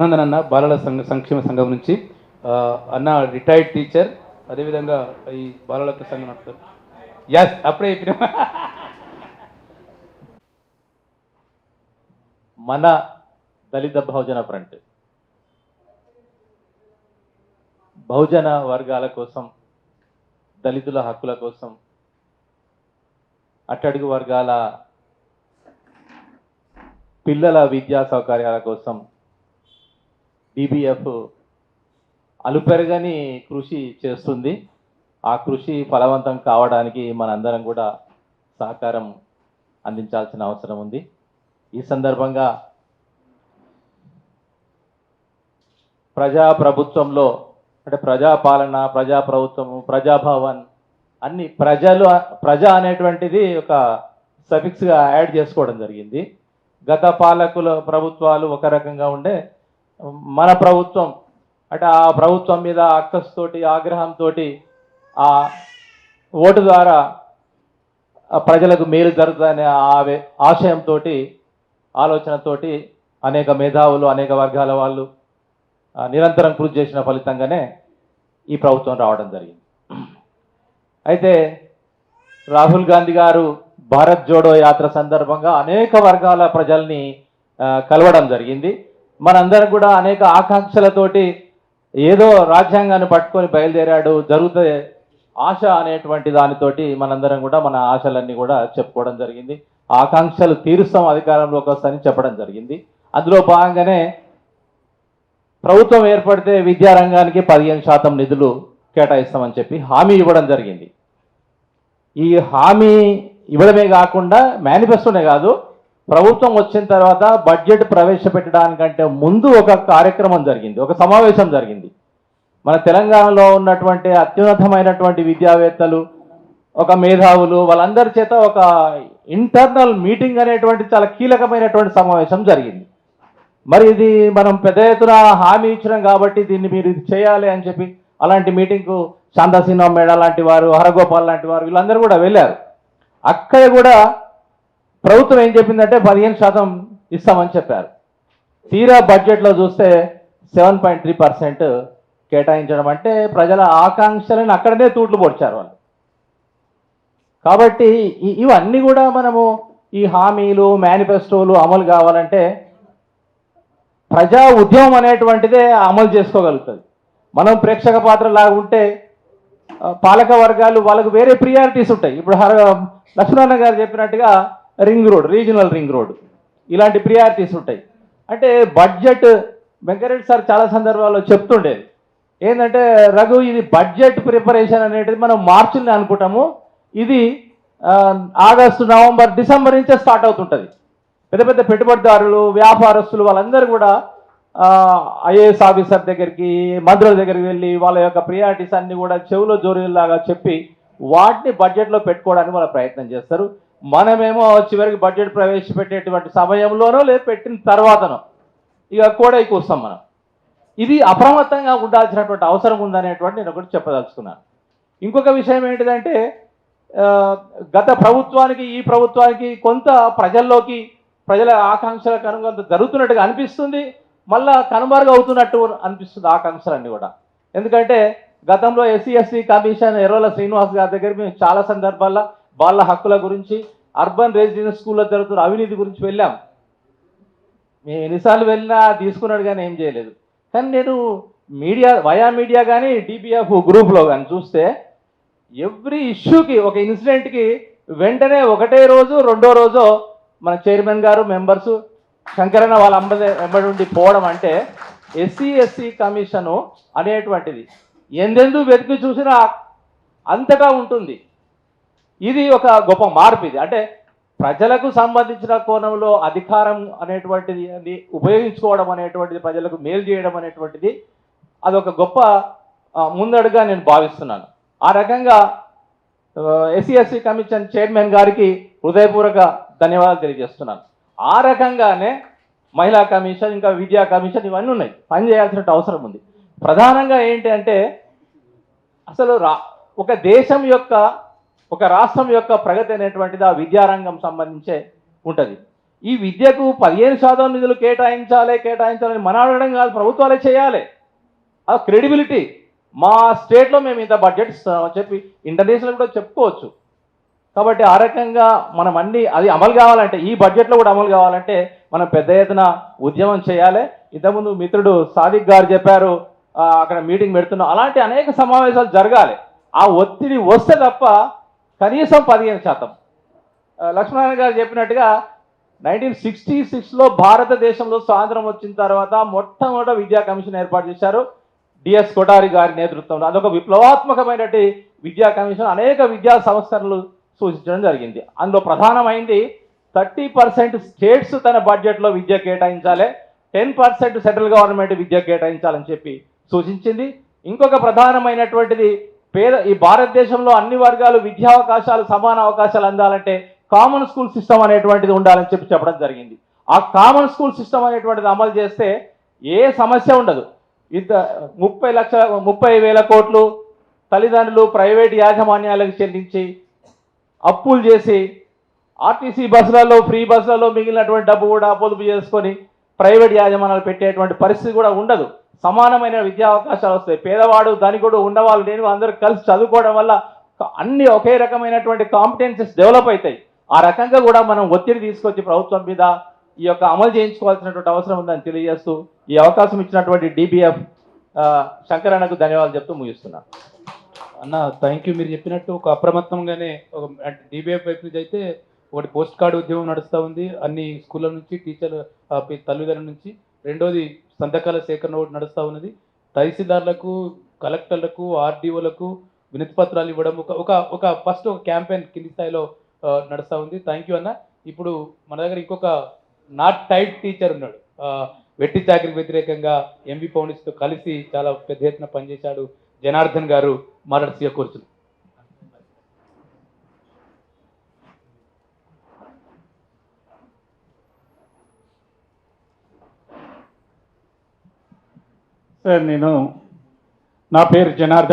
అన్న బాలల సంక్షేమ సంఘం నుంచి అన్న రిటైర్డ్ టీచర్, అదేవిధంగా ఈ బాలలత సంఘం నడుపుతారు. ఎస్, అప్పుడే చెప్పిన మన దళిత బహుజన ఫ్రంట్ బహుజన వర్గాల కోసం, దళితుల హక్కుల కోసం, అట్టడుగు వర్గాల పిల్లల విద్యా సౌకర్యాల కోసం డిబిఎఫ్ అలుపెరగని కృషి చేస్తుంది. ఆ కృషి ఫలవంతం కావడానికి మనందరం కూడా సహకారం అందించాల్సిన అవసరం ఉంది. ఈ సందర్భంగా ప్రజాప్రభుత్వంలో అంటే ప్రజాపాలన, ప్రజాప్రభుత్వము, ప్రజాభవన్ అన్ని ప్రజ అనేటువంటిది ఒక సఫిక్స్గా యాడ్ చేసుకోవడం జరిగింది. గత పాలకుల ప్రభుత్వాలు ఒక రకంగా ఉండే, మన ప్రభుత్వం అంటే ఆ ప్రభుత్వం మీద అక్కస్తోటి, ఆగ్రహంతో, ఆ ఓటు ద్వారా ప్రజలకు మేలు జరుగుతుందనే ఆశయంతో, ఆలోచనతోటి అనేక మేధావులు, అనేక వర్గాల వాళ్ళు నిరంతరం కృషి చేసిన ఫలితంగానే ఈ ప్రభుత్వం రావడం జరిగింది. అయితే రాహుల్ గాంధీ గారు భారత్ జోడో యాత్ర సందర్భంగా అనేక వర్గాల ప్రజల్ని కలవడం జరిగింది. మనందరం కూడా అనేక ఆకాంక్షలతోటి ఏదో రాజ్యాంగాన్ని పట్టుకొని బయలుదేరాడు, జరుగుతుంది ఆశ అనేటువంటి దానితోటి మనందరం కూడా మన ఆశలన్నీ కూడా చెప్పుకోవడం జరిగింది. ఆకాంక్షలు తీరుస్తాం అధికారంలోకి వస్తాయని చెప్పడం జరిగింది. అందులో భాగంగానే ప్రభుత్వం ఏర్పడితే విద్యారంగానికి 15% నిధులు కేటాయిస్తామని చెప్పి హామీ ఇవ్వడం జరిగింది. ఈ హామీ ఇవ్వడమే కాకుండా మేనిఫెస్టోనే కాదు, ప్రభుత్వం వచ్చిన తర్వాత బడ్జెట్ ప్రవేశపెట్టడానికంటే ముందు ఒక కార్యక్రమం జరిగింది, ఒక సమావేశం జరిగింది. మన తెలంగాణలో ఉన్నటువంటి అత్యున్నతమైనటువంటి విద్యావేత్తలు, ఒక మేధావులు, వాళ్ళందరి చేత ఒక ఇంటర్నల్ మీటింగ్ అనేటువంటి చాలా కీలకమైనటువంటి సమావేశం జరిగింది. మరి ఇది మనం పెద్ద ఎత్తున హామీ ఇచ్చినాం కాబట్టి దీన్ని మీరు ఇది చేయాలి అని చెప్పి అలాంటి మీటింగ్కు శాంతాసీనా మేడ లాంటి వారు, హరగోపాల్ లాంటి వారు వీళ్ళందరూ కూడా వెళ్ళారు. అక్కడ కూడా ప్రభుత్వం ఏం చెప్పిందంటే 15% ఇస్తామని చెప్పారు. తీరా బడ్జెట్లో చూస్తే 7.3% కేటాయించడం అంటే ప్రజల ఆకాంక్షలను అక్కడనే తూట్లు పొడిచారు వాళ్ళు. కాబట్టి ఇవన్నీ కూడా మనము ఈ హామీలు, మేనిఫెస్టోలు అమలు కావాలంటే ప్రజా ఉద్యమం అనేటువంటిదే అమలు చేసుకోగలుగుతుంది. మనం ప్రేక్షక పాత్ర లాగా ఉంటే పాలక వర్గాలు వాళ్ళకు వేరే ప్రియారిటీస్ ఉంటాయి. ఇప్పుడు లక్ష్మణ గారు చెప్పినట్టుగా ring road, regional ring road, ఇలాంటి ప్రియారిటీస్ ఉంటాయి. అంటే బడ్జెట్ వెంకరెడ్డి సార్ చాలా సందర్భాల్లో చెప్తుండేది ఏంటంటే, రఘు ఇది బడ్జెట్ ప్రిపరేషన్ అనేది మనం మార్చిని అనుకుంటాము, ఇది ఆగస్టు, నవంబర్, డిసెంబర్ నుంచే స్టార్ట్ అవుతుంటుంది. పెద్ద పెద్ద పెట్టుబడిదారులు, వ్యాపారస్తులు వాళ్ళందరూ కూడా ఐఏఎస్ ఆఫీసర్ దగ్గరికి, మంత్రుల దగ్గరికి వెళ్ళి వాళ్ళ యొక్క ప్రియారిటీస్ అన్ని కూడా చెవులో జోరీలాగా చెప్పి వాటిని బడ్జెట్లో పెట్టుకోవడానికి వాళ్ళ ప్రయత్నం చేస్తారు. మనమేమో చివరికి బడ్జెట్ ప్రవేశపెట్టేటువంటి సమయంలోనో లేదు పెట్టిన తర్వాతనో ఇక కూడా కూస్తాం మనం. ఇది అప్రమత్తంగా ఉండాల్సినటువంటి అవసరం ఉందనేటువంటి నేను ఒకటి చెప్పదలుచుకున్నాను. ఇంకొక విషయం ఏంటిదంటే, గత ప్రభుత్వానికి ఈ ప్రభుత్వానికి కొంత ప్రజల్లోకి, ప్రజల ఆకాంక్షలకు అనుగుణంగా జరుగుతున్నట్టుగా అనిపిస్తుంది, మళ్ళా కనుమరుగు అవుతున్నట్టు అనిపిస్తుంది ఆకాంక్షలన్నీ కూడా. ఎందుకంటే గతంలో SC ST commission Errala Srinivas గారి దగ్గర మేము చాలా సందర్భాల్లో వాళ్ళ హక్కుల గురించి, అర్బన్ రెసిడెన్షియల్ స్కూల్లో జరుగుతున్న అవినీతి గురించి వెళ్ళాం. మేము ఎన్నిసార్లు వెళ్ళినా తీసుకున్నాడు కానీ ఏం చేయలేదు. కానీ నేను మీడియా కానీ డిబిఎఫ్ గ్రూప్లో కానీ చూస్తే ఎవ్రీ ఇష్యూకి, ఒక ఇన్సిడెంట్కి వెంటనే ఒకటే రోజు, రెండో రోజు మన చైర్మన్ గారు, మెంబర్సు శంకరన్న వాళ్ళ వెంబడి ఉండి పోవడం అంటే ఎస్సీ ఎస్టీ కమిషను అనేటువంటిది ఎందెందుకు వెతికి చూసినా అంతటా ఉంటుంది. ఇది ఒక గొప్ప మార్పు. ఇది అంటే ప్రజలకు సంబంధించిన కోణంలో అధికారం అనేటువంటిది ఉపయోగించుకోవడం అనేటువంటిది, ప్రజలకు మేలు చేయడం అనేటువంటిది అదొక గొప్ప ముందడుగా నేను భావిస్తున్నాను. ఆ రకంగా ఎస్సీ ఎస్టీ కమిషన్ చైర్మన్ గారికి హృదయపూర్వక ధన్యవాదాలు తెలియజేస్తున్నాను. ఆ రకంగానే మహిళా కమిషన్, ఇంకా విద్యా కమిషన్ ఇవన్నీ ఉన్నాయి, పనిచేయాల్సిన అవసరం ఉంది. ప్రధానంగా ఏంటి అంటే, అసలు ఒక దేశం యొక్క, ఒక రాష్ట్రం యొక్క ప్రగతి అనేటువంటిది ఆ విద్యారంగం సంబంధించే ఉంటుంది. ఈ విద్యకు 15% నిధులు కేటాయించాలని మన అడగడం కాదు, ప్రభుత్వాలే చేయాలి. ఆ క్రెడిబిలిటీ మా స్టేట్లో మేము ఇంత బడ్జెట్ ఇస్తున్నామని చెప్పి ఇంటర్నేషనల్ కూడా చెప్పుకోవచ్చు. కాబట్టి ఆ రకంగా మనం అన్ని అది అమలు కావాలంటే, ఈ బడ్జెట్లో కూడా అమలు కావాలంటే మనం పెద్ద ఎత్తున ఉద్యమం చేయాలి. ఇంతకుముందు మిత్రుడు సాదిక్ గారు చెప్పారు, అక్కడ మీటింగ్ పెడుతున్నాం, అలాంటి అనేక సమావేశాలు జరగాలి. ఆ ఒత్తిడి వస్తే తప్ప కనీసం 15%. లక్ష్మణారాయణ గారు చెప్పినట్టుగా 1966లో భారతదేశంలో స్వాతంత్రం వచ్చిన తర్వాత మొట్టమొదట విద్యా కమిషన్ ఏర్పాటు చేశారు డిఎస్ కొఠారి గారి నేతృత్వంలో. అదొక విప్లవాత్మకమైనటువంటి విద్యా కమిషన్, అనేక విద్యా సంస్కరణలు సూచించడం జరిగింది. అందులో ప్రధానమైంది 30% స్టేట్స్ తన బడ్జెట్లో విద్య కేటాయించాలి, 10% సెంట్రల్ గవర్నమెంట్ విద్య కేటాయించాలని చెప్పి సూచించింది. ఇంకొక ప్రధానమైనటువంటిది ఈ భారతదేశంలో అన్ని వర్గాలు విద్యా అవకాశాలు, సమాన అవకాశాలు అందాలంటే కామన్ స్కూల్ సిస్టమ్ అనేటువంటిది ఉండాలని చెప్పి చెప్పడం జరిగింది. ఆ కామన్ స్కూల్ సిస్టమ్ అనేటువంటిది అమలు చేస్తే ఏ సమస్య ఉండదు. 30,000 కోట్లు తల్లిదండ్రులు ప్రైవేట్ యాజమాన్యాలకు చెల్లించి అప్పులు చేసి ఆర్టీసీ బస్సులలో, ఫ్రీ బస్సులలో మిగిలినటువంటి డబ్బు కూడా పొదుపు చేసుకొని ప్రైవేట్ యాజమాన్యాలు పెట్టేటువంటి పరిస్థితి కూడా ఉండదు. సమానమైన విద్యా అవకాశాలు వస్తాయి. పేదవాడు, ధనికుడు, ఉన్నవాళ్ళు నేను అందరూ కలిసి చదువుకోవడం వల్ల అన్ని ఒకే రకమైనటువంటి కాంపిటెన్సెస్ డెవలప్ అవుతాయి. ఆ రకంగా కూడా మనం ఒత్తిడి తీసుకొచ్చి ప్రభుత్వం మీద ఈ యొక్క అమలు చేయించుకోవాల్సినటువంటి అవసరం ఉందని తెలియజేస్తూ ఈ అవకాశం ఇచ్చినటువంటి డిబిఎఫ్ శంకరన్నకు ధన్యవాదాలు చెప్తూ ముగిస్తున్నాను. అన్న థ్యాంక్ యూ. మీరు చెప్పినట్టు ఒక అప్రమత్తంగానే ఒక డిబిఎఫ్ వైపు నుంచి అయితే ఒకటి పోస్ట్ కార్డు ఉద్యమం నడుస్తూ ఉంది అన్ని స్కూళ్ళ నుంచి, టీచర్ తల్లిదండ్రుల నుంచి. రెండోది సంతకాల సేకరణ ఒకటి నడుస్తూ ఉన్నది. తహసీల్దార్లకు, కలెక్టర్లకు, ఆర్డీఓలకు వినతి పత్రాలు ఇవ్వడం ఒక ఫస్ట్ ఒక క్యాంపెయిన్ కింది స్థాయిలో నడుస్తూ ఉంది. థ్యాంక్ యూ అన్న. ఇప్పుడు మన దగ్గర ఇంకొక నాట్ టైట్ టీచర్ ఉన్నాడు, వెట్టి చాకరికి వ్యతిరేకంగా ఎంవి పౌండిస్తో కలిసి చాలా పెద్ద ఎత్తున పనిచేశాడు. జనార్దన్ గారు మాట్లాడుతూ కూర్చుని. సార్, నా పేరు జనార్దన్.